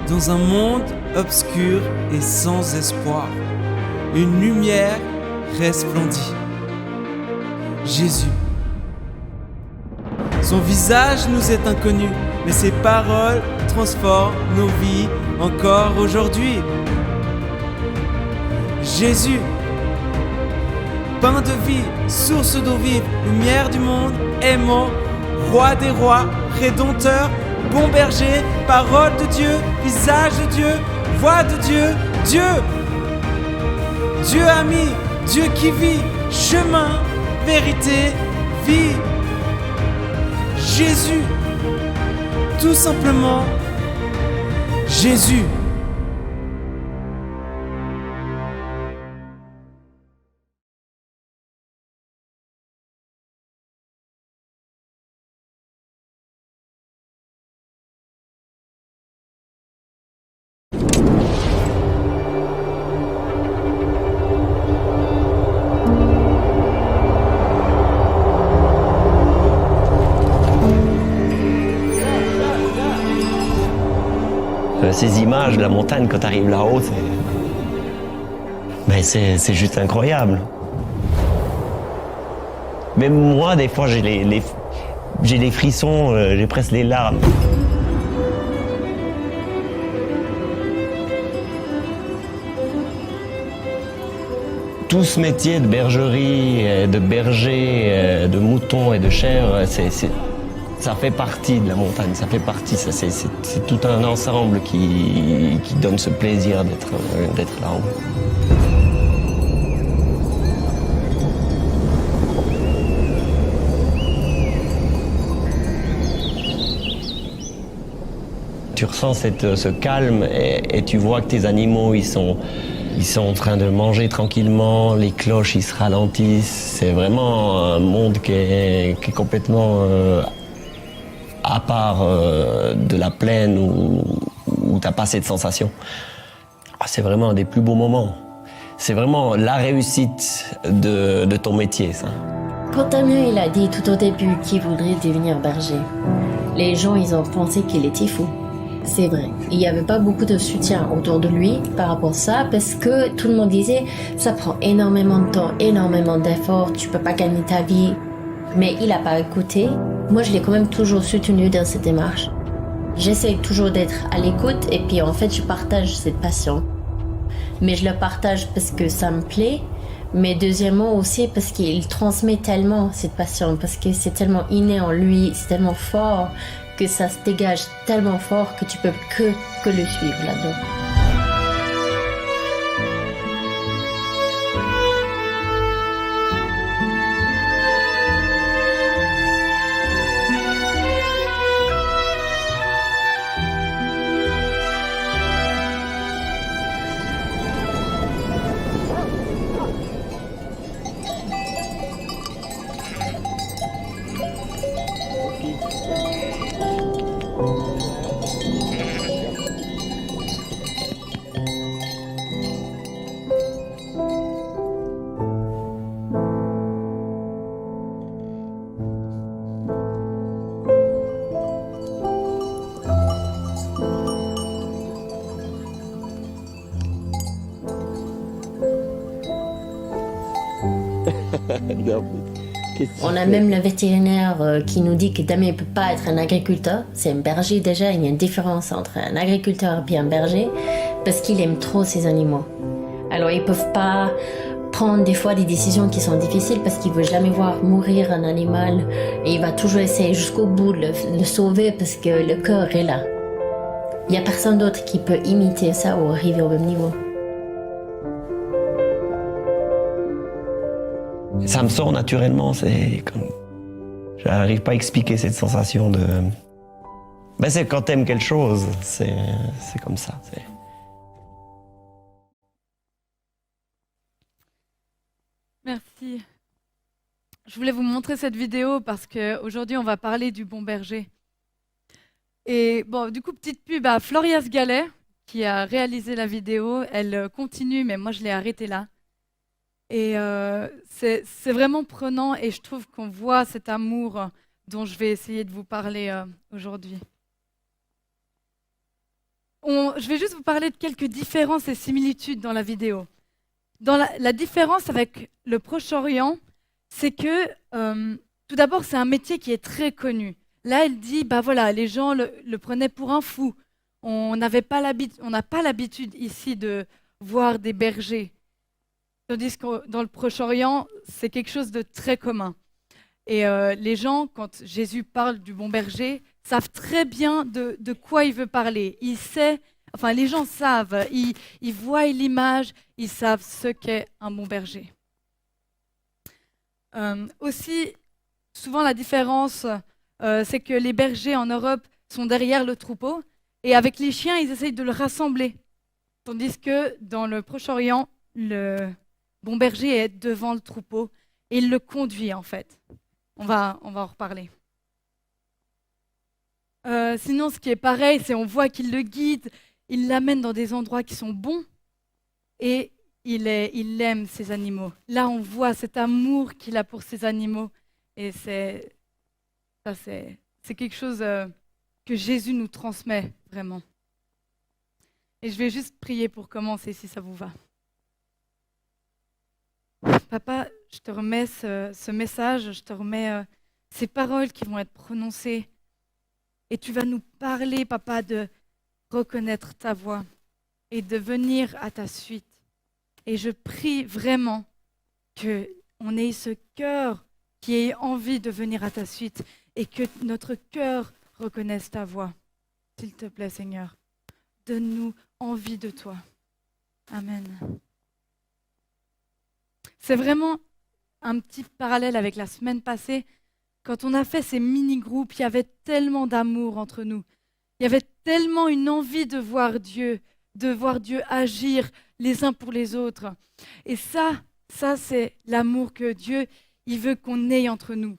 Dans un monde obscur et sans espoir, une lumière resplendit. Jésus. Son visage nous est inconnu, mais ses paroles transforment nos vies encore aujourd'hui. Jésus, pain de vie, source d'eau vive, lumière du monde, aimant, roi des rois, rédempteur, bon berger, parole de Dieu, visage de Dieu, voix de Dieu, Dieu. Dieu ami, Dieu qui vit, chemin, vérité, vie. Jésus, tout simplement Jésus. Ces images de la montagne quand tu arrives là-haut, c'est juste incroyable. Même moi, des fois, j'ai les frissons, j'ai presque les larmes. Tout ce métier de bergerie, de berger, de mouton et de chèvre, ça fait partie de la montagne, ça fait partie, c'est tout un ensemble qui donne ce plaisir d'être là-haut. Tu ressens ce calme et tu vois que tes animaux, ils sont en train de manger tranquillement, les cloches, ils se ralentissent. C'est vraiment un monde qui est complètement à part de la plaine où t'as pas cette sensation. C'est vraiment un des plus beaux moments. C'est vraiment la réussite de ton métier, ça. Quand Damien il a dit tout au début qu'il voudrait devenir berger, les gens ils ont pensé qu'il était fou. C'est vrai, il n'y avait pas beaucoup de soutien autour de lui par rapport à ça parce que tout le monde disait ça prend énormément de temps, énormément d'efforts, tu peux pas gagner ta vie. Mais il n'a pas écouté. Moi, je l'ai quand même toujours soutenu dans cette démarche. J'essaie toujours d'être à l'écoute et puis en fait, je partage cette passion. Mais je le partage parce que ça me plaît, mais deuxièmement aussi parce qu'il transmet tellement cette passion, parce que c'est tellement inné en lui, c'est tellement fort que ça se dégage tellement fort que tu peux que le suivre là-dedans. On a même le vétérinaire qui nous dit que Damien ne peut pas être un agriculteur. C'est un berger déjà, il y a une différence entre un agriculteur et un berger parce qu'il aime trop ses animaux. Alors ils ne peuvent pas prendre des fois des décisions qui sont difficiles parce qu'il ne veut jamais voir mourir un animal et il va toujours essayer jusqu'au bout de le sauver parce que le cœur est là. Il n'y a personne d'autre qui peut imiter ça ou arriver au même niveau. Ça me sort naturellement, c'est comme... J'arrive pas à expliquer cette sensation de... c'est quand t'aimes quelque chose, c'est comme ça. Merci. Je voulais vous montrer cette vidéo parce qu'aujourd'hui, on va parler du bon berger. Et bon, du coup, petite pub à Florias Gallet, qui a réalisé la vidéo. Elle continue, mais moi, je l'ai arrêtée là. Et c'est vraiment prenant et je trouve qu'on voit cet amour dont je vais essayer de vous parler aujourd'hui. Je vais juste vous parler de quelques différences et similitudes dans la vidéo. Dans la différence avec le Proche-Orient, c'est que tout d'abord, c'est un métier qui est très connu. Là, elle dit, bah voilà, les gens le prenaient pour un fou. On n'a pas l'habitude ici de voir des bergers. Tandis que dans le Proche-Orient, c'est quelque chose de très commun. Et les gens, quand Jésus parle du bon berger, savent très bien de quoi il veut parler. Les gens savent, ils voient l'image, ils savent ce qu'est un bon berger. Aussi, souvent la différence, c'est que les bergers en Europe sont derrière le troupeau et avec les chiens, ils essayent de le rassembler. Tandis que dans le Proche-Orient, le bon berger est devant le troupeau et il le conduit en fait. On va en reparler. Sinon, ce qui est pareil, c'est on voit qu'il le guide, il l'amène dans des endroits qui sont bons et il aime ses animaux. Là, on voit cet amour qu'il a pour ses animaux et c'est quelque chose que Jésus nous transmet vraiment. Et je vais juste prier pour commencer, si ça vous va. Papa, je te remets ce message, je te remets ces paroles qui vont être prononcées. Et tu vas nous parler, papa, de reconnaître ta voix et de venir à ta suite. Et je prie vraiment qu'on ait ce cœur qui ait envie de venir à ta suite et que notre cœur reconnaisse ta voix. S'il te plaît, Seigneur, donne-nous envie de toi. Amen. C'est vraiment un petit parallèle avec la semaine passée. Quand on a fait ces mini-groupes, il y avait tellement d'amour entre nous. Il y avait tellement une envie de voir Dieu agir les uns pour les autres. Et ça c'est l'amour que Dieu, il veut qu'on ait entre nous.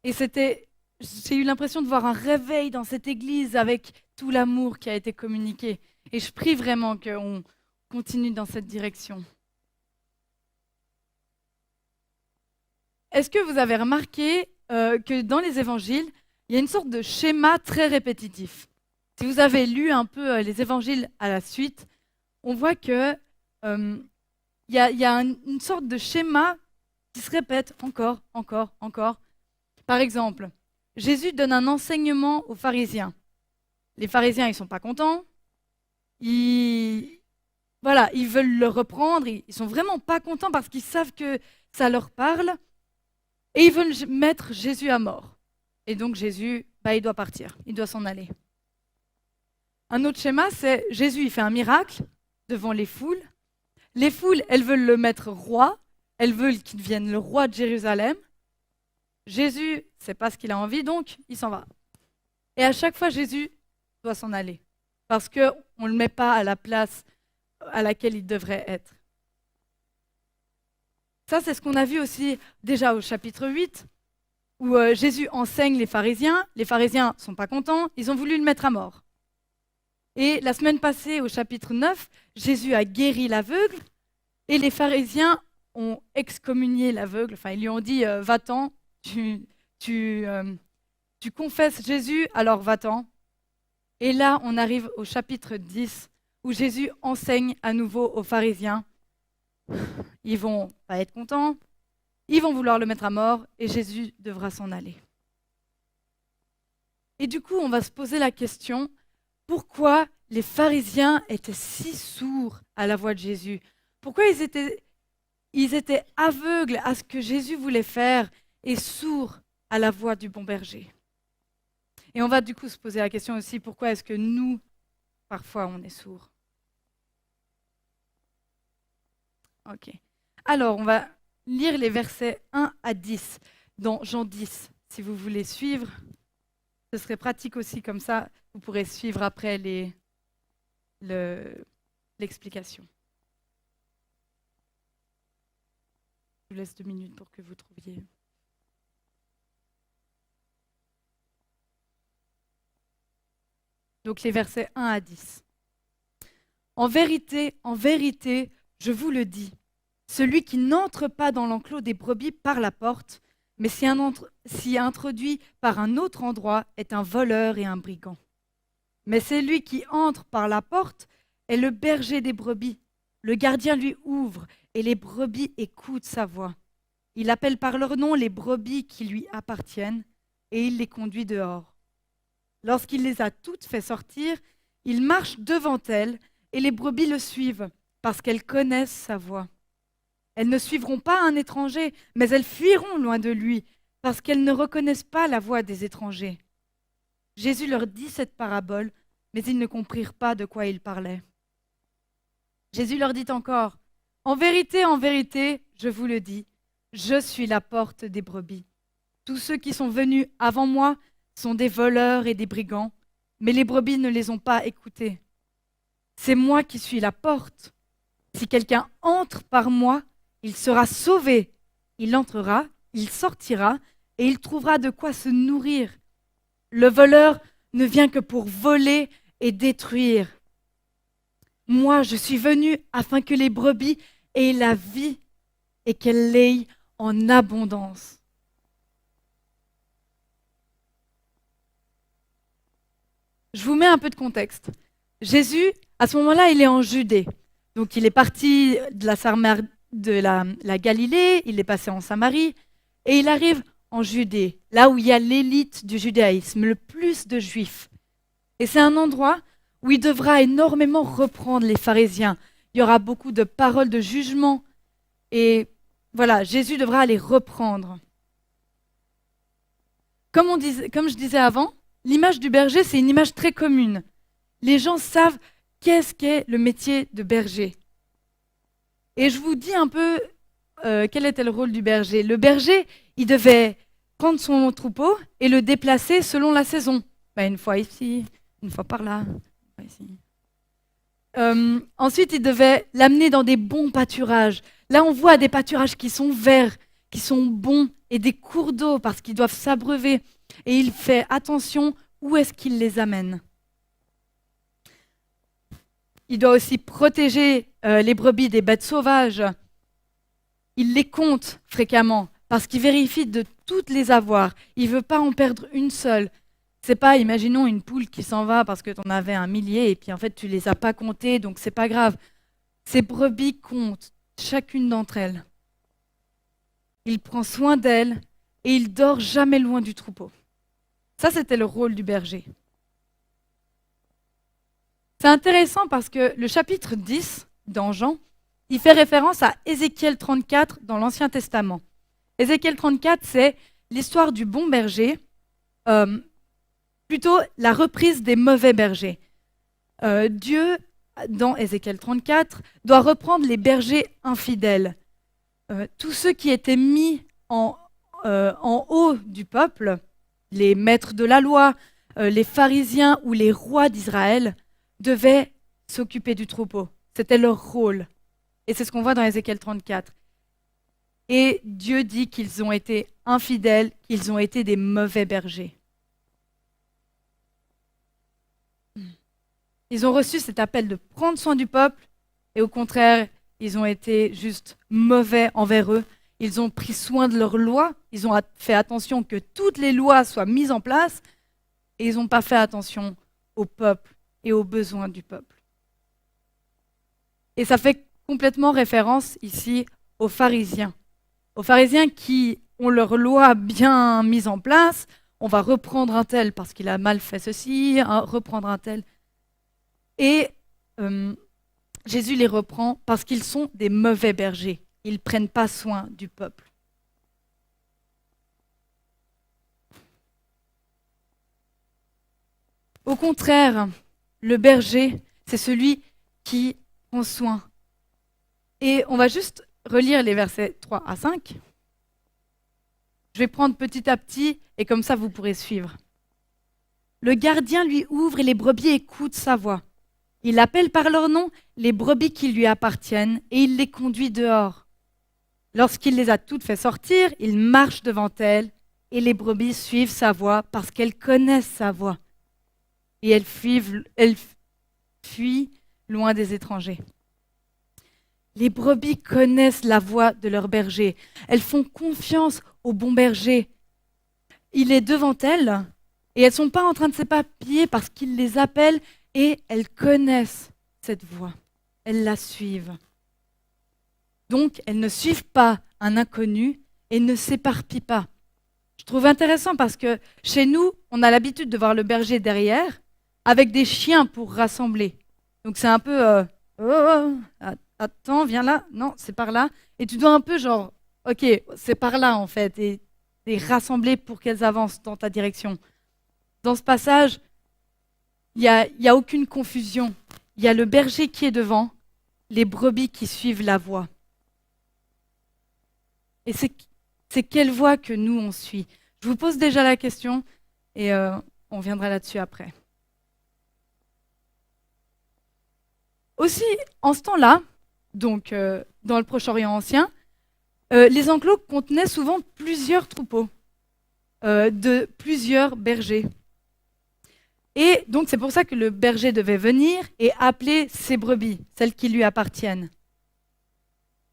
Et j'ai eu l'impression de voir un réveil dans cette église avec tout l'amour qui a été communiqué. Et je prie vraiment qu'on continue dans cette direction. Est-ce que vous avez remarqué que dans les évangiles, il y a une sorte de schéma très répétitif? Si vous avez lu un peu les évangiles à la suite, on voit que y a une sorte de schéma qui se répète encore. Par exemple, Jésus donne un enseignement aux pharisiens. Les pharisiens, ils ne sont pas contents. Ils veulent le reprendre. Ils ne sont vraiment pas contents parce qu'ils savent que ça leur parle. Et ils veulent mettre Jésus à mort. Et donc Jésus, il doit partir, il doit s'en aller. Un autre schéma, c'est Jésus, il fait un miracle devant les foules. Les foules, elles veulent le mettre roi, elles veulent qu'il devienne le roi de Jérusalem. Jésus, c'est pas ce qu'il a envie, donc il s'en va. Et à chaque fois, Jésus doit s'en aller, parce qu'on ne le met pas à la place à laquelle il devrait être. Ça, c'est ce qu'on a vu aussi déjà au chapitre 8, où Jésus enseigne les pharisiens. Les pharisiens ne sont pas contents, ils ont voulu le mettre à mort. Et la semaine passée, au chapitre 9, Jésus a guéri l'aveugle, et les pharisiens ont excommunié l'aveugle. Enfin, ils lui ont dit, va-t'en, tu confesses Jésus, alors va-t'en. Et là, on arrive au chapitre 10, où Jésus enseigne à nouveau aux pharisiens. Ils vont pas être contents, ils vont vouloir le mettre à mort et Jésus devra s'en aller. Et du coup, on va se poser la question, pourquoi les pharisiens étaient si sourds à la voix de Jésus? Pourquoi ils étaient aveugles à ce que Jésus voulait faire et sourds à la voix du bon berger? Et on va du coup se poser la question aussi, pourquoi est-ce que nous, parfois, on est sourds? Ok. Alors, on va lire les versets 1 à 10 dans Jean 10. Si vous voulez suivre, ce serait pratique aussi, comme ça, vous pourrez suivre après l'explication. Je vous laisse 2 minutes pour que vous trouviez. Donc les versets 1 à 10. En vérité, je vous le dis, celui qui n'entre pas dans l'enclos des brebis par la porte, mais s'y introduit par un autre endroit, est un voleur et un brigand. Mais celui qui entre par la porte est le berger des brebis. Le gardien lui ouvre et les brebis écoutent sa voix. Il appelle par leur nom les brebis qui lui appartiennent et il les conduit dehors. Lorsqu'il les a toutes fait sortir, il marche devant elles et les brebis le suivent parce qu'elles connaissent sa voix. Elles ne suivront pas un étranger, mais elles fuiront loin de lui parce qu'elles ne reconnaissent pas la voix des étrangers. Jésus leur dit cette parabole, mais ils ne comprirent pas de quoi il parlait. Jésus leur dit encore, en vérité, je vous le dis, je suis la porte des brebis. Tous ceux qui sont venus avant moi sont des voleurs et des brigands, mais les brebis ne les ont pas écoutés. C'est moi qui suis la porte. Si quelqu'un entre par moi, il sera sauvé. Il entrera, il sortira et il trouvera de quoi se nourrir. Le voleur ne vient que pour voler et détruire. Moi, je suis venu afin que les brebis aient la vie et qu'elles l'aient en abondance. Je vous mets un peu de contexte. Jésus, à ce moment-là, il est en Judée. Donc, il est parti de la Galilée, il est passé en Samarie, et il arrive en Judée, là où il y a l'élite du judaïsme, le plus de juifs. Et c'est un endroit où il devra énormément reprendre les pharisiens. Il y aura beaucoup de paroles de jugement, et voilà, Jésus devra les reprendre. Comme je disais avant, l'image du berger, c'est une image très commune. Les gens savent qu'est-ce qu'est le métier de berger. Et je vous dis un peu quel était le rôle du berger. Le berger, il devait prendre son troupeau et le déplacer selon la saison. Une fois ici, une fois par là, ici. Ensuite, il devait l'amener dans des bons pâturages. Là, on voit des pâturages qui sont verts, qui sont bons, et des cours d'eau parce qu'ils doivent s'abreuver. Et il fait attention où est-ce qu'il les amène. Il doit aussi protéger les brebis des bêtes sauvages. Il les compte fréquemment parce qu'il vérifie de toutes les avoir. Il ne veut pas en perdre une seule. C'est pas, imaginons une poule qui s'en va parce que tu en avais 1 millier et puis en fait tu les as pas comptées, donc c'est pas grave. Ces brebis comptent, chacune d'entre elles. Il prend soin d'elles et il dort jamais loin du troupeau. Ça, c'était le rôle du berger. C'est intéressant parce que le chapitre 10 dans Jean, il fait référence à Ézéchiel 34 dans l'Ancien Testament. Ézéchiel 34, c'est l'histoire du bon berger, plutôt la reprise des mauvais bergers. Dieu, dans Ézéchiel 34, doit reprendre les bergers infidèles. Tous ceux qui étaient mis en haut du peuple, les maîtres de la loi, les pharisiens ou les rois d'Israël, devaient s'occuper du troupeau. C'était leur rôle. Et c'est ce qu'on voit dans Ézéchiel 34. Et Dieu dit qu'ils ont été infidèles, qu'ils ont été des mauvais bergers. Ils ont reçu cet appel de prendre soin du peuple, et au contraire, ils ont été juste mauvais envers eux. Ils ont pris soin de leurs lois, ils ont fait attention que toutes les lois soient mises en place, et ils n'ont pas fait attention au peuple et aux besoins du peuple. Et ça fait complètement référence ici aux pharisiens. Aux pharisiens qui ont leurs lois bien mises en place. On va reprendre un tel parce qu'il a mal fait ceci, reprendre un tel. Et Jésus les reprend parce qu'ils sont des mauvais bergers. Ils ne prennent pas soin du peuple. Au contraire, le berger, c'est celui qui prend soin. Et on va juste relire les versets 3 à 5. Je vais prendre petit à petit et comme ça vous pourrez suivre. Le gardien lui ouvre et les brebis écoutent sa voix. Il appelle par leur nom les brebis qui lui appartiennent et il les conduit dehors. Lorsqu'il les a toutes fait sortir, il marche devant elles et les brebis suivent sa voix parce qu'elles connaissent sa voix. Et elles fuient loin des étrangers. Les brebis connaissent la voix de leur berger. Elles font confiance au bon berger. Il est devant elles Et elles ne sont pas en train de s'éparpiller parce qu'il les appelle et elles connaissent cette voix. Elles la suivent. Donc, elles ne suivent pas un inconnu et ne s'éparpillent pas. Je trouve intéressant parce que chez nous, on a l'habitude de voir le berger derrière avec des chiens pour rassembler. Donc c'est un peu attends, viens là, non, c'est par là. Et tu dois un peu genre, ok, c'est par là en fait, et rassembler pour qu'elles avancent dans ta direction. Dans ce passage, il y a aucune confusion. Il y a le berger qui est devant, les brebis qui suivent la voie. Et c'est quelle voie que nous on suit? Je vous pose déjà la question et on viendra là-dessus après. Aussi, en ce temps-là, donc dans le Proche-Orient ancien, les enclos contenaient souvent plusieurs troupeaux de plusieurs bergers. Et donc c'est pour ça que le berger devait venir et appeler ses brebis, celles qui lui appartiennent.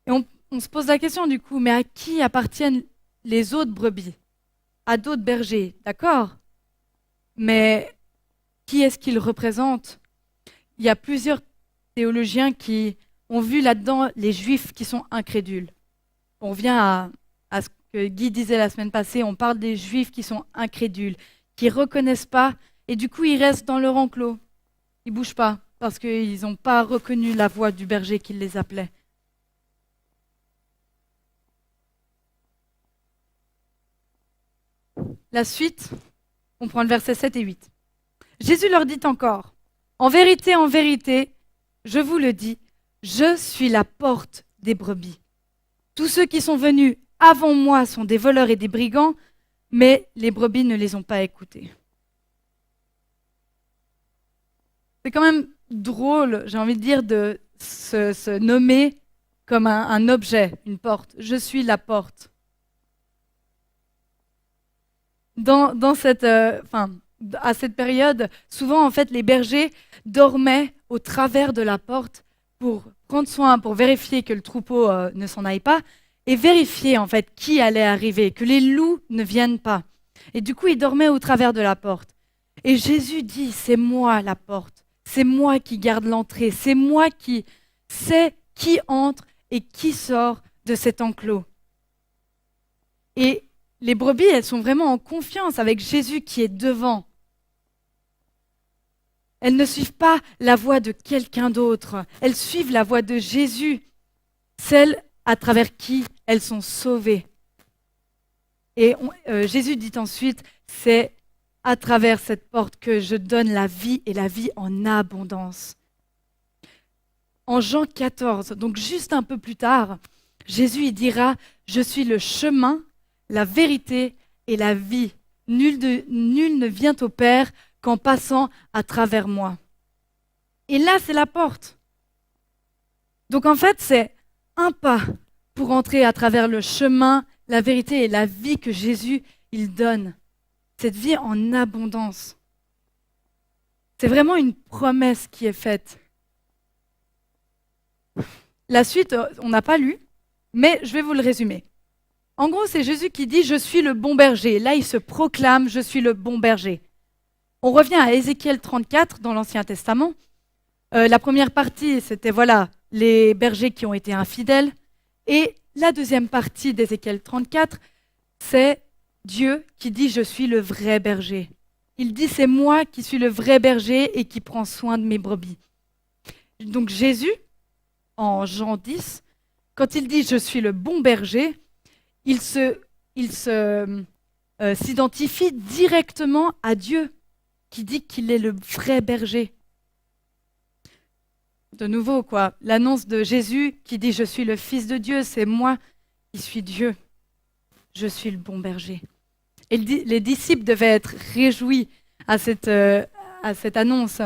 Et on se pose la question du coup, mais à qui appartiennent les autres brebis? À d'autres bergers, d'accord? Mais qui est-ce qu'ils représentent? Il y a plusieurs théologiens qui ont vu là-dedans les juifs qui sont incrédules. On vient à ce que Guy disait la semaine passée, on parle des juifs qui sont incrédules, qui ne reconnaissent pas, et du coup ils restent dans leur enclos. Ils ne bougent pas, parce qu'ils n'ont pas reconnu la voix du berger qui les appelait. La suite, on prend le verset 7 et 8. Jésus leur dit encore, en vérité, je vous le dis, je suis la porte des brebis. Tous ceux qui sont venus avant moi sont des voleurs et des brigands, mais les brebis ne les ont pas écoutés. C'est quand même drôle, j'ai envie de dire, de se nommer comme un objet, une porte. Je suis la porte. À cette période, souvent en fait, les bergers dormaient au travers de la porte pour prendre soin, pour vérifier que le troupeau ne s'en aille pas et vérifier en fait qui allait arriver, que les loups ne viennent pas. Et du coup, ils dormaient au travers de la porte. Et Jésus dit, c'est moi la porte, c'est moi qui garde l'entrée, c'est moi qui sais qui entre et qui sort de cet enclos. Et les brebis, elles sont vraiment en confiance avec Jésus qui est devant. Elles ne suivent pas la voix de quelqu'un d'autre. Elles suivent la voix de Jésus, celle à travers qui elles sont sauvées. Et Jésus dit ensuite, c'est à travers cette porte que je donne la vie et la vie en abondance. En Jean 14, donc juste un peu plus tard, Jésus il dira, je suis le chemin, la vérité et la vie. Nul ne vient au Père qu'en passant à travers moi. Et là, c'est la porte. Donc en fait, c'est un pas pour entrer à travers le chemin, la vérité et la vie que Jésus, il donne. Cette vie en abondance. C'est vraiment une promesse qui est faite. La suite, on n'a pas lu, mais je vais vous le résumer. En gros, c'est Jésus qui dit « Je suis le bon berger ». Là, il se proclame « Je suis le bon berger ». On revient à Ézéchiel 34 dans l'Ancien Testament. La première partie, c'était voilà, les bergers qui ont été infidèles. Et la deuxième partie d'Ézéchiel 34, c'est Dieu qui dit « Je suis le vrai berger ». Il dit « C'est moi qui suis le vrai berger et qui prends soin de mes brebis ». Donc Jésus, en Jean 10, quand il dit « Je suis le bon berger », il s'identifie directement à Dieu, qui dit qu'il est le vrai berger. De nouveau, quoi, l'annonce de Jésus qui dit « Je suis le Fils de Dieu, c'est moi qui suis Dieu. Je suis le bon berger. » Et les disciples devaient être réjouis à cette annonce,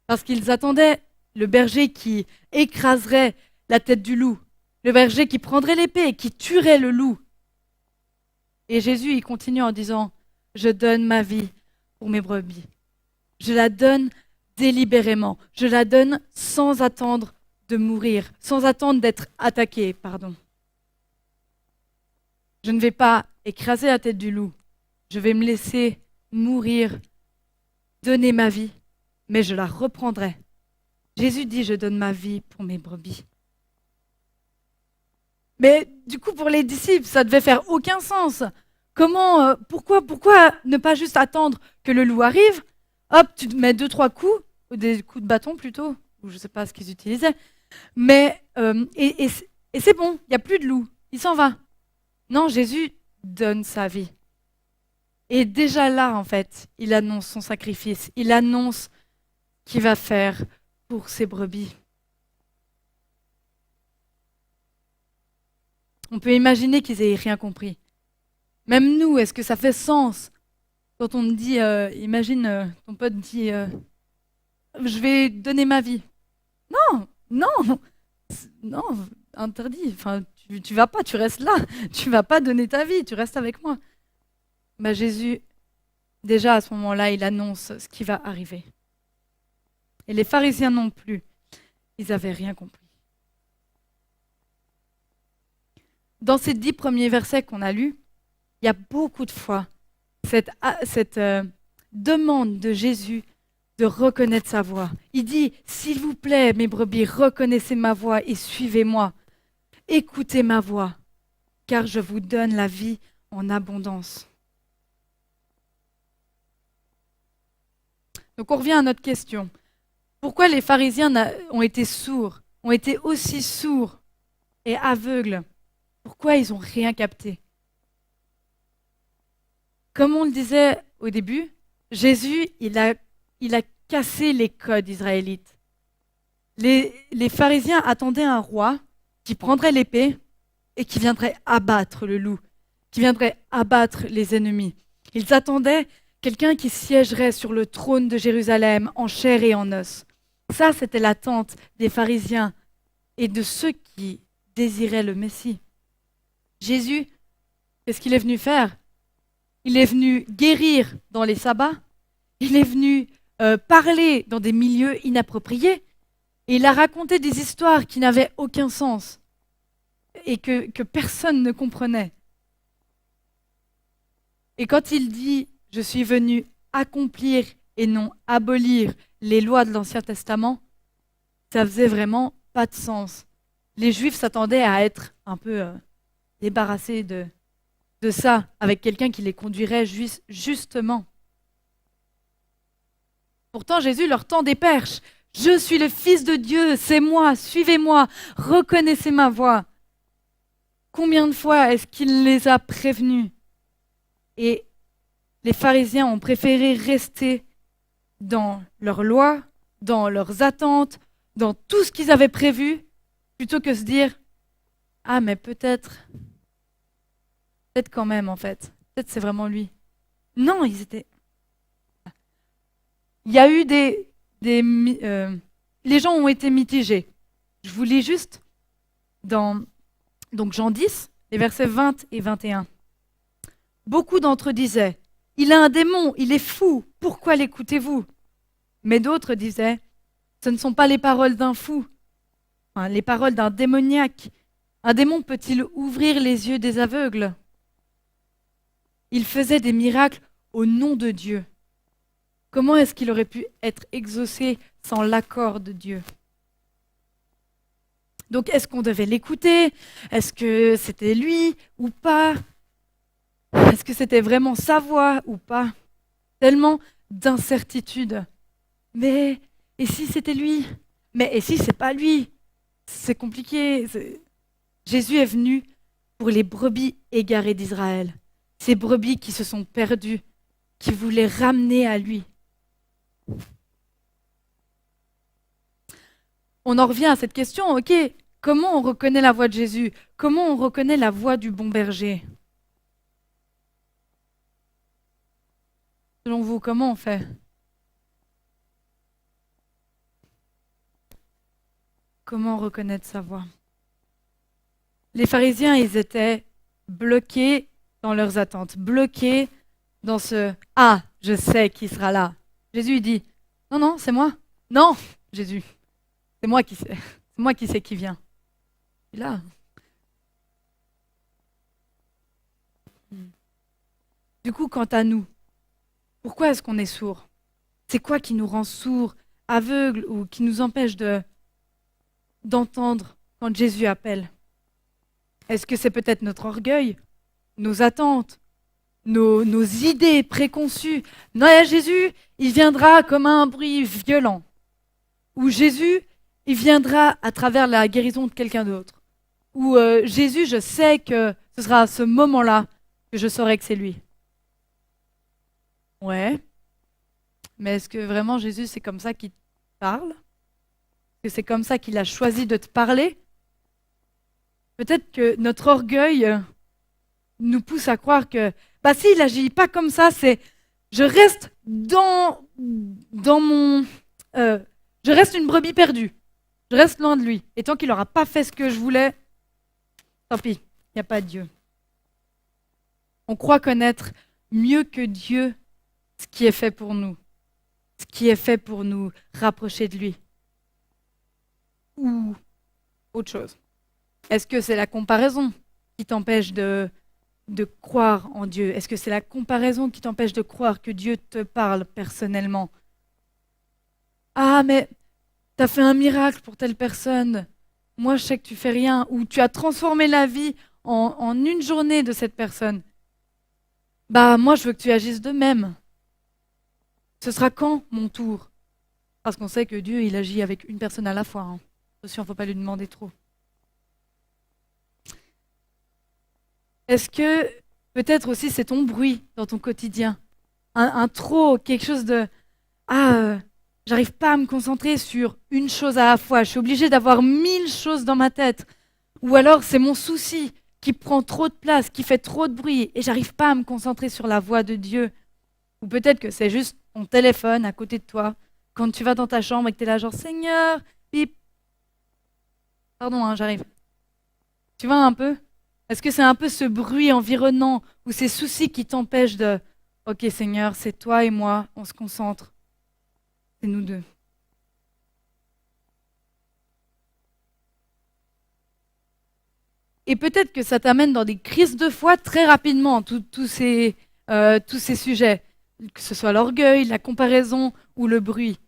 parce qu'ils attendaient le berger qui écraserait la tête du loup, le berger qui prendrait l'épée et qui tuerait le loup. Et Jésus, il continue en disant « Je donne ma vie pour mes brebis. Je la donne délibérément. Je la donne sans attendre de mourir, sans attendre d'être attaqué, pardon. Je ne vais pas écraser la tête du loup. Je vais me laisser mourir, donner ma vie, mais je la reprendrai. Jésus dit, je donne ma vie pour mes brebis. Mais du coup, pour les disciples, ça devait faire aucun sens. Pourquoi ne pas juste attendre que le loup arrive? Hop, tu te mets 2-3 coups, ou des coups de bâton plutôt, ou je ne sais pas ce qu'ils utilisaient. Mais, et c'est bon, il n'y a plus de loup, il s'en va. Non, Jésus donne sa vie. Et déjà là, en fait, il annonce son sacrifice, il annonce qu'il va faire pour ses brebis. On peut imaginer qu'ils aient rien compris. Même nous, est-ce que ça fait sens quand on me dit, imagine ton pote dit, je vais donner ma vie. Non, interdit. Enfin, tu vas pas, tu restes là. Tu vas pas donner ta vie, tu restes avec moi. Bah, Jésus, déjà à ce moment-là, il annonce ce qui va arriver. Et les pharisiens non plus, ils n'avaient rien compris. Dans ces 10 premiers versets qu'on a lus, il y a beaucoup de fois cette demande de Jésus de reconnaître sa voix. Il dit, s'il vous plaît, mes brebis, reconnaissez ma voix et suivez-moi. Écoutez ma voix, car je vous donne la vie en abondance. Donc on revient à notre question. Pourquoi les pharisiens ont été sourds, ont été aussi sourds et aveugles? Pourquoi ils n'ont rien capté? Comme on le disait au début, Jésus, il a cassé les codes israélites. Les pharisiens attendaient un roi qui prendrait l'épée et qui viendrait abattre le loup, qui viendrait abattre les ennemis. Ils attendaient quelqu'un qui siégerait sur le trône de Jérusalem en chair et en os. Ça, c'était l'attente des pharisiens et de ceux qui désiraient le Messie. Jésus, qu'est-ce qu'il est venu faire? Il est venu guérir dans les sabbats, il est venu parler dans des milieux inappropriés, et il a raconté des histoires qui n'avaient aucun sens et que personne ne comprenait. Et quand il dit « Je suis venu accomplir et non abolir les lois de l'Ancien Testament », ça faisait vraiment pas de sens. Les Juifs s'attendaient à être un peu débarrassés de ça, avec quelqu'un qui les conduirait justement. Pourtant, Jésus leur tend des perches. « Je suis le Fils de Dieu, c'est moi, suivez-moi, reconnaissez ma voix. » Combien de fois est-ce qu'il les a prévenus? Et les pharisiens ont préféré rester dans leurs lois, dans leurs attentes, dans tout ce qu'ils avaient prévu, plutôt que se dire « Ah, mais peut-être quand même, en fait. Peut-être c'est vraiment lui. » Non, ils étaient... Il y a eu les gens ont été mitigés. Je vous lis juste dans donc Jean 10, les versets 20 et 21. Beaucoup d'entre eux disaient, « Il a un démon, il est fou, pourquoi l'écoutez-vous » Mais d'autres disaient, « Ce ne sont pas les paroles d'un fou, enfin, les paroles d'un démoniaque. Un démon peut-il ouvrir les yeux des aveugles ?» Il faisait des miracles au nom de Dieu. Comment est-ce qu'il aurait pu être exaucé sans l'accord de Dieu? Donc, est-ce qu'on devait l'écouter? Est-ce que c'était lui ou pas? Est-ce que c'était vraiment sa voix ou pas? Tellement d'incertitudes. Mais, et si c'était lui? Mais, et si c'est pas lui? C'est compliqué. Jésus est venu pour les brebis égarées d'Israël. Ces brebis qui se sont perdues, qui voulaient ramener à lui. On en revient à cette question, ok, comment on reconnaît la voix de Jésus? Comment on reconnaît la voix du bon berger? Selon vous, comment on fait? Comment reconnaître sa voix? Les pharisiens, ils étaient bloqués dans leurs attentes, bloqués dans ce « Ah, je sais qui sera là ». Jésus il dit « Non, non, c'est moi. Non, Jésus, c'est moi qui sais. C'est moi qui sais qui vient. » Et là. Du coup, quant à nous, Pourquoi est-ce qu'on est sourd? C'est quoi qui nous rend sourds, aveugles ou qui nous empêche d'entendre quand Jésus appelle? Est-ce que c'est peut-être notre orgueil, nos attentes, nos idées préconçues? Non, Jésus, il viendra comme un bruit violent. Ou Jésus, il viendra à travers la guérison de quelqu'un d'autre. Ou Jésus, je sais que ce sera à ce moment-là que je saurai que c'est lui. Ouais. Mais est-ce que vraiment Jésus, c'est comme ça qu'il te parle? Est-ce que c'est comme ça qu'il a choisi de te parler? Peut-être que notre orgueil nous pousse à croire que, bah si, il agit pas comme ça, c'est je reste dans mon... je reste une brebis perdue. Je reste loin de lui. Et tant qu'il n'aura pas fait ce que je voulais, tant pis, il n'y a pas de Dieu. On croit connaître mieux que Dieu ce qui est fait pour nous, ce qui est fait pour nous rapprocher de lui. Ou autre chose. Est-ce que c'est la comparaison qui t'empêche de croire en Dieu? Est-ce que c'est la comparaison qui t'empêche de croire que Dieu te parle personnellement? Ah, mais t'as fait un miracle pour telle personne. Moi, je sais que tu fais rien. Ou tu as transformé la vie en une journée de cette personne. Bah, moi, je veux que tu agisses de même. Ce sera quand mon tour? Parce qu'on sait que Dieu, il agit avec une personne à la fois. Hein. Attention, il ne faut pas lui demander trop. Est-ce que peut-être aussi c'est ton bruit dans ton quotidien? Un trop, quelque chose de... j'arrive pas à me concentrer sur une chose à la fois. Je suis obligée d'avoir 1000 choses dans ma tête. Ou alors c'est mon souci qui prend trop de place, qui fait trop de bruit et j'arrive pas à me concentrer sur la voix de Dieu. Ou peut-être que c'est juste ton téléphone à côté de toi. Quand tu vas dans ta chambre et que tu es là genre Seigneur, bip. Pardon, hein, j'arrive. Tu vois un peu? Est-ce que c'est un peu ce bruit environnant ou ces soucis qui t'empêchent de OK Seigneur, c'est toi et moi, on se concentre. C'est nous deux. Et peut-être que ça t'amène dans des crises de foi très rapidement, tous ces sujets, que ce soit l'orgueil, la comparaison ou le bruit.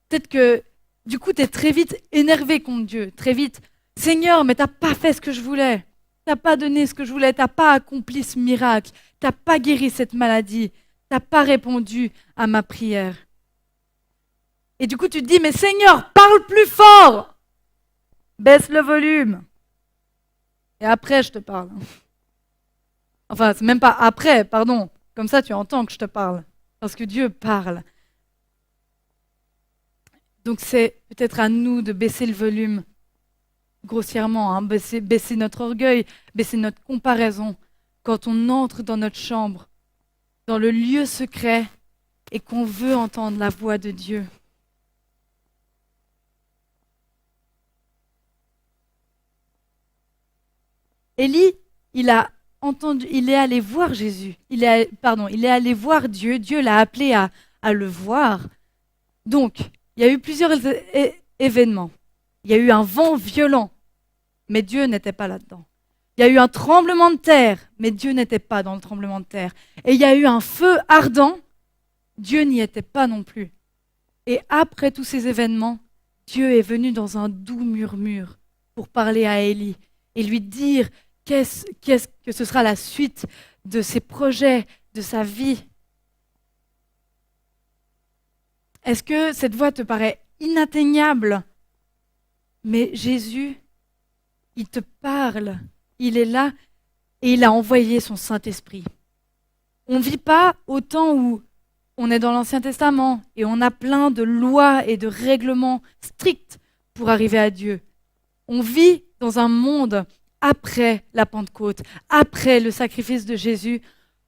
Peut-être que du coup, tu es très vite énervé contre Dieu, très vite, Seigneur, mais t'as pas fait ce que je voulais, t'as pas donné ce que je voulais, t'as pas accompli ce miracle, t'as pas guéri cette maladie, t'as pas répondu à ma prière. Et du coup, tu te dis, mais Seigneur, parle plus fort, baisse le volume. Et après, je te parle. Enfin, c'est même pas après, pardon. Comme ça, tu entends que je te parle. Parce que Dieu parle. Donc, c'est peut-être à nous de baisser le volume grossièrement, hein, baisser notre orgueil, baisser notre comparaison quand on entre dans notre chambre, dans le lieu secret et qu'on veut entendre la voix de Dieu. Élie, il est allé voir Jésus. Il est allé voir Dieu. Dieu l'a appelé à le voir. Donc, il y a eu plusieurs événements. Il y a eu un vent violent, mais Dieu n'était pas là-dedans. Il y a eu un tremblement de terre, mais Dieu n'était pas dans le tremblement de terre. Et il y a eu un feu ardent, Dieu n'y était pas non plus. Et après tous ces événements, Dieu est venu dans un doux murmure pour parler à Élie et lui dire qu'est-ce que ce sera la suite de ses projets, de sa vie. Est-ce que cette voie te paraît inatteignable? Mais Jésus, il te parle, il est là et il a envoyé son Saint-Esprit. On ne vit pas au temps où on est dans l'Ancien Testament et on a plein de lois et de règlements stricts pour arriver à Dieu. On vit dans un monde après la Pentecôte, après le sacrifice de Jésus,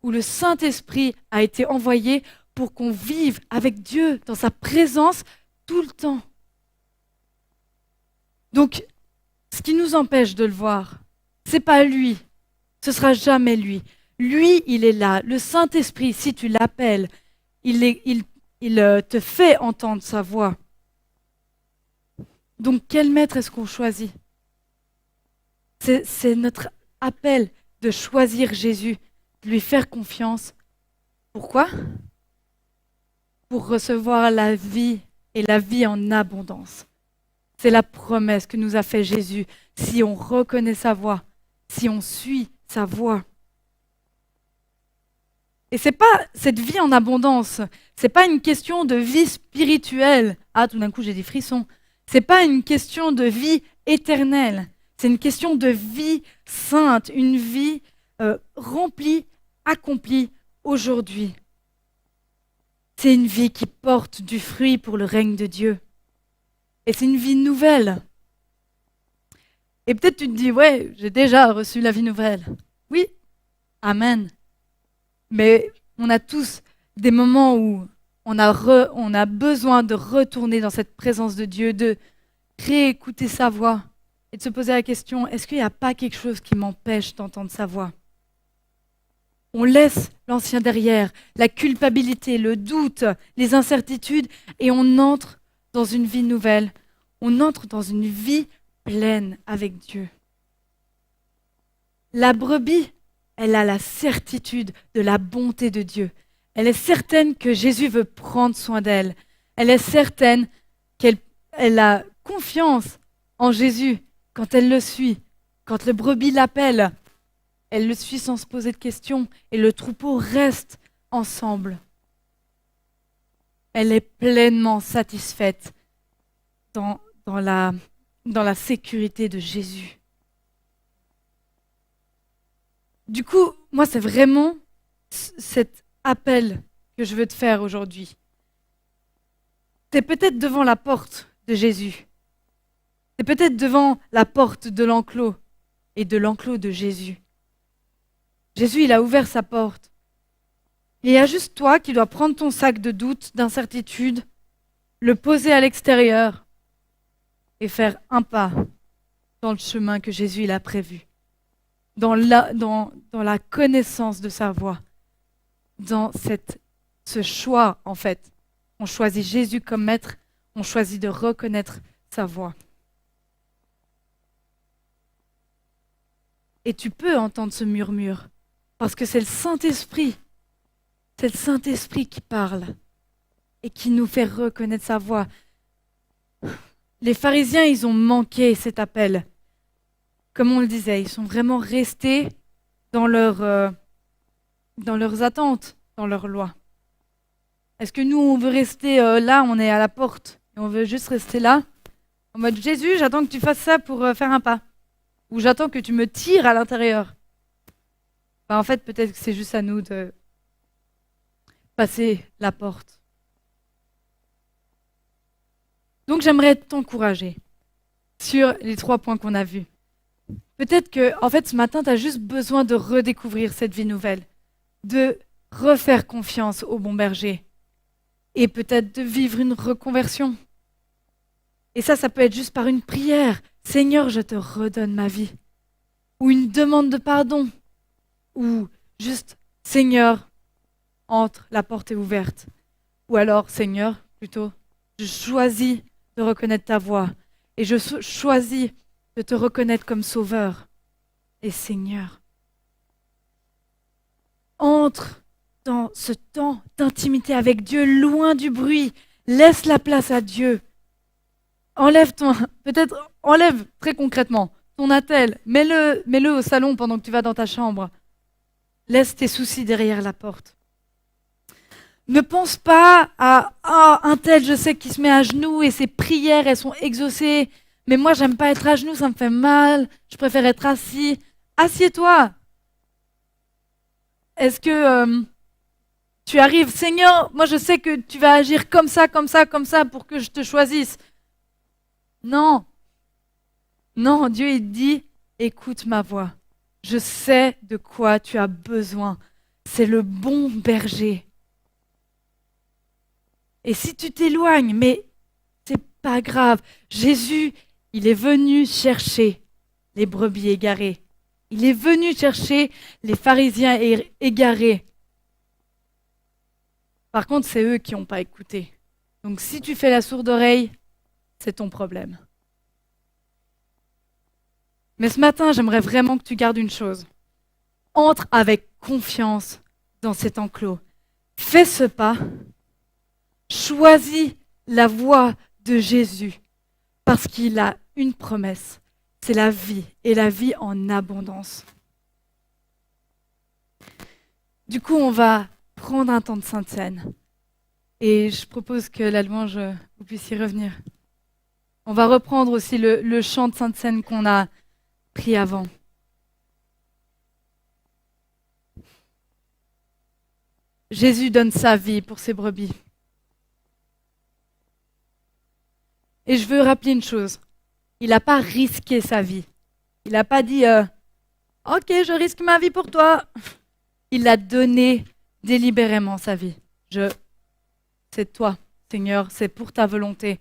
où le Saint-Esprit a été envoyé pour qu'on vive avec Dieu dans sa présence tout le temps. Donc, ce qui nous empêche de le voir, c'est pas lui, ce sera jamais lui. Lui, il est là. Le Saint-Esprit, si tu l'appelles, il te fait entendre sa voix. Donc, quel maître est-ce qu'on choisit? C'est notre appel de choisir Jésus, de lui faire confiance. Pourquoi? pour recevoir la vie et la vie en abondance. C'est la promesse que nous a fait Jésus si on reconnaît sa voix, si on suit sa voix. Et c'est pas cette vie en abondance, c'est pas une question de vie spirituelle. Ah, tout d'un coup, j'ai des frissons. C'est pas une question de vie éternelle. C'est une question de vie sainte, une vie remplie, accomplie aujourd'hui. C'est une vie qui porte du fruit pour le règne de Dieu. Et c'est une vie nouvelle. Et peut-être tu te dis, ouais, j'ai déjà reçu la vie nouvelle. Oui, amen. Mais on a tous des moments où on a besoin de retourner dans cette présence de Dieu, de réécouter sa voix et de se poser la question, est-ce qu'il n'y a pas quelque chose qui m'empêche d'entendre sa voix? On laisse l'ancien derrière, la culpabilité, le doute, les incertitudes, et on entre dans une vie nouvelle. On entre dans une vie pleine avec Dieu. La brebis, elle a la certitude de la bonté de Dieu. Elle est certaine que Jésus veut prendre soin d'elle. Elle est certaine qu'elle a confiance en Jésus quand elle le suit. Quand le brebis l'appelle, elle le suit sans se poser de questions et le troupeau reste ensemble. Elle est pleinement satisfaite dans la sécurité de Jésus. Du coup, moi, c'est vraiment cet appel que je veux te faire aujourd'hui. C'est peut-être devant la porte de Jésus. C'est peut-être devant la porte de l'enclos et de l'enclos de Jésus. Jésus, il a ouvert sa porte. Et il y a juste toi qui dois prendre ton sac de doute, d'incertitude, le poser à l'extérieur et faire un pas dans le chemin que Jésus il a prévu. Dans la connaissance de sa voix, dans ce choix, en fait. On choisit Jésus comme maître, on choisit de reconnaître sa voix. Et tu peux entendre ce murmure, parce que c'est le Saint-Esprit qui parle et qui nous fait reconnaître sa voix. Les pharisiens, ils ont manqué cet appel. Comme on le disait, ils sont vraiment restés dans leurs attentes, dans leur loi. Est-ce que nous, on veut rester là, on est à la porte, et on veut juste rester là, en mode Jésus, j'attends que tu fasses ça pour faire un pas, ou j'attends que tu me tires à l'intérieur. En fait, peut-être que c'est juste à nous de passer la porte. Donc j'aimerais t'encourager sur les 3 points qu'on a vus. Peut-être que, en fait, ce matin, tu as juste besoin de redécouvrir cette vie nouvelle, de refaire confiance au bon berger et peut-être de vivre une reconversion. Et ça peut être juste par une prière. Seigneur, je te redonne ma vie. Ou une demande de pardon. Ou juste, Seigneur, entre, la porte est ouverte. Ou alors, Seigneur, plutôt, je choisis de reconnaître ta voix et je choisis de te reconnaître comme Sauveur et Seigneur. Entre dans ce temps d'intimité avec Dieu, loin du bruit. Laisse la place à Dieu. Enlève très concrètement ton attel, mets-le au salon pendant que tu vas dans ta chambre. Laisse tes soucis derrière la porte. Ne pense pas à un tel, je sais, qui se met à genoux et ses prières, elles sont exaucées. Mais moi, j'aime pas être à genoux, ça me fait mal. Je préfère être assis. Assieds-toi. Est-ce que tu arrives, Seigneur, moi je sais que tu vas agir comme ça pour que je te choisisse. Non. Non, Dieu il dit, écoute ma voix. Je sais de quoi tu as besoin. C'est le bon berger. Et si tu t'éloignes, mais c'est pas grave. Jésus, il est venu chercher les brebis égarées. Il est venu chercher les pharisiens égarés. Par contre, c'est eux qui n'ont pas écouté. Donc si tu fais la sourde oreille, c'est ton problème. Mais ce matin, j'aimerais vraiment que tu gardes une chose. Entre avec confiance dans cet enclos. Fais ce pas. Choisis la voie de Jésus parce qu'il a une promesse, c'est la vie et la vie en abondance. Du coup, on va prendre un temps de Sainte Seine et je propose que la louange, vous puissiez revenir. On va reprendre aussi le chant de Sainte Seine qu'on a pris avant. Jésus donne sa vie pour ses brebis. Et je veux rappeler une chose. Il n'a pas risqué sa vie. Il n'a pas dit ok, je risque ma vie pour toi. Il a donné délibérément sa vie. C'est toi, Seigneur, c'est pour ta volonté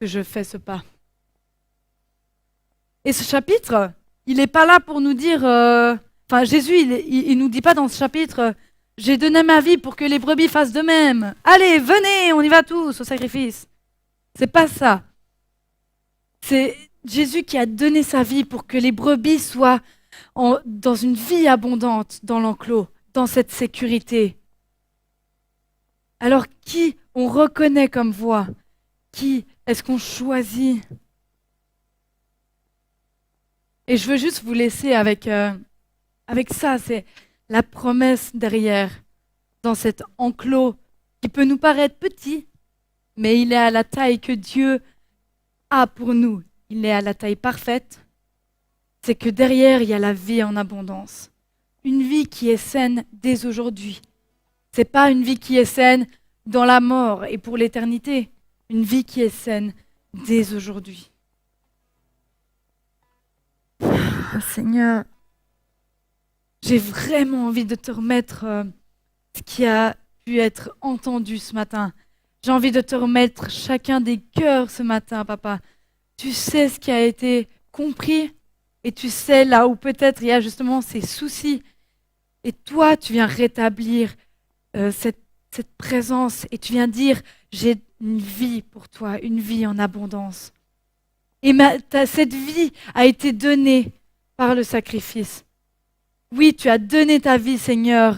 que je fais ce pas. Et ce chapitre, il n'est pas là pour nous dire... Jésus, il nous dit pas dans ce chapitre j'ai donné ma vie pour que les brebis fassent de même. Allez, venez, on y va tous au sacrifice. C'est pas ça. C'est Jésus qui a donné sa vie pour que les brebis soient dans une vie abondante, dans l'enclos, dans cette sécurité. Alors, qui on reconnaît comme voix? Qui est-ce qu'on choisit? Et je veux juste vous laisser avec ça, c'est la promesse derrière, dans cet enclos qui peut nous paraître petit, mais il est à la taille que Dieu a pour nous. Il est à la taille parfaite. C'est que derrière, il y a la vie en abondance. Une vie qui est saine dès aujourd'hui. C'est pas une vie qui est saine dans la mort et pour l'éternité. Une vie qui est saine dès aujourd'hui. Seigneur, j'ai vraiment envie de te remettre ce qui a pu être entendu ce matin. J'ai envie de te remettre chacun des cœurs ce matin, papa. Tu sais ce qui a été compris et tu sais là où peut-être il y a justement ces soucis. Et toi, tu viens rétablir cette présence et tu viens dire, j'ai une vie pour toi, une vie en abondance. Et cette vie a été donnée par le sacrifice. Oui, tu as donné ta vie, Seigneur,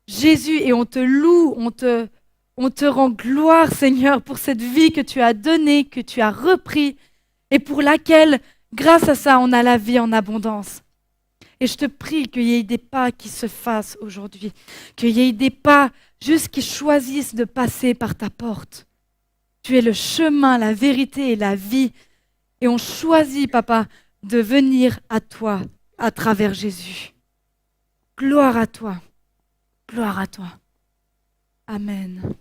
Jésus, et on te loue, on te rend gloire, Seigneur, pour cette vie que tu as donnée, que tu as repris, et pour laquelle, grâce à ça, on a la vie en abondance. Et je te prie qu'il y ait des pas qui se fassent aujourd'hui, qu'il y ait des pas juste qui choisissent de passer par ta porte. Tu es le chemin, la vérité et la vie, et on choisit, papa, de venir à toi à travers Jésus. Gloire à toi. Gloire à toi. Amen.